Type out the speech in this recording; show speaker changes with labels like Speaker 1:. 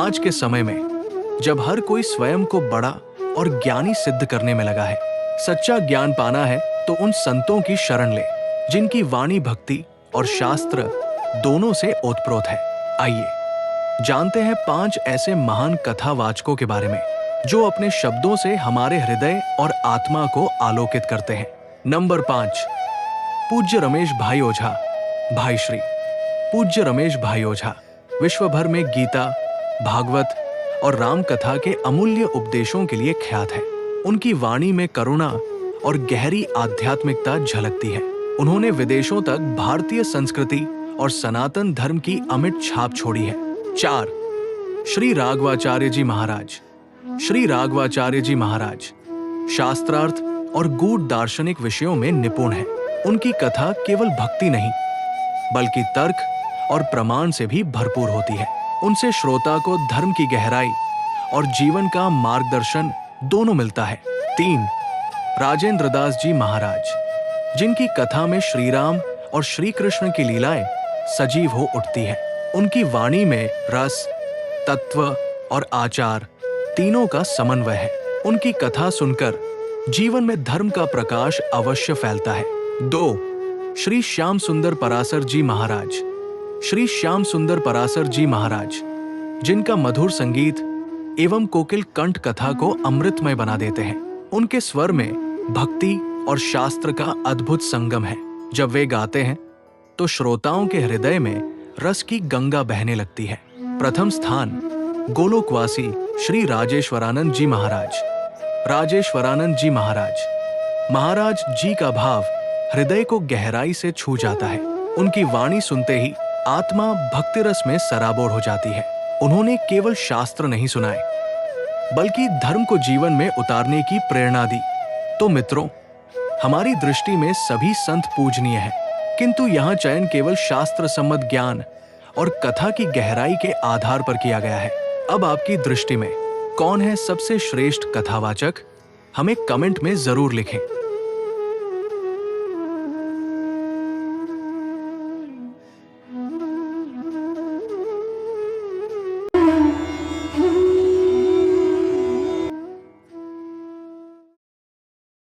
Speaker 1: आज के समय में जब हर कोई स्वयं को बड़ा और ज्ञानी सिद्ध करने में लगा है, सच्चा ज्ञान पाना है तो उन संतों की शरण ले जिनकी वाणी भक्ति और शास्त्र दोनों से ओतप्रोत है। आइए जानते हैं 5 ऐसे महान कथावाचकों के बारे में जो अपने शब्दों से हमारे हृदय और आत्मा को आलोकित करते हैं। नंबर 5, पूज्य रमेश भाई ओझा। भाई श्री पूज्य रमेश भाई ओझा विश्व भर में गीता, भागवत और राम कथा के अमूल्य उपदेशों के लिए ख्यात है। उनकी वाणी में करुणा और गहरी आध्यात्मिकता झलकती है। उन्होंने विदेशों तक भारतीय संस्कृति और सनातन धर्म की अमिट छाप छोड़ी है। 4, श्री राघवाचार्य जी महाराज। श्री राघवाचार्य जी महाराज शास्त्रार्थ और गूढ़ दार्शनिक विषयों में निपुण हैं। उनकी कथा केवल भक्ति नहीं बल्कि तर्क और प्रमाण से भी भरपूर होती है। उनसे श्रोता को धर्म की गहराई और जीवन का मार्गदर्शन दोनों मिलता है। 3, राजेंद्र दास जी महाराज, जिनकी कथा में श्री राम और श्री कृष्ण की लीलाएं सजीव हो उठती है। उनकी वाणी में रस, तत्व और आचार तीनों का समन्वय है। उनकी कथा सुनकर जीवन में धर्म का प्रकाश अवश्य फैलता है। 2, श्री श्याम सुंदर पराशर जी महाराज। श्री श्याम सुंदर पराशर जी महाराज, जिनका मधुर संगीत एवं कोकिल कंठ कथा को अमृतमय बना देते हैं। उनके स्वर में भक्ति और शास्त्र का अद्भुत संगम है। जब वे गाते हैं तो श्रोताओं के हृदय में रस की गंगा बहने लगती है। प्रथम स्थान गोलोकवासी श्री राजेश्वरानंद जी महाराज। राजेश्वरानंद जी महाराज जी का भाव हृदय को गहराई से छू जाता है। उनकी वाणी सुनते ही आत्मा भक्ति रस में सराबोर हो जाती है। उन्होंने केवल शास्त्र नहीं सुनाए बल्कि धर्म को जीवन में उतारने की प्रेरणा दी। तो मित्रों, हमारी दृष्टि में सभी संत पूजनीय हैं, किंतु यहाँ चयन केवल शास्त्र सम्मत ज्ञान और कथा की गहराई के आधार पर किया गया है। अब आपकी दृष्टि में कौन है सबसे श्रेष्ठ कथावाचक? हमें कमेंट में जरूर लिखें।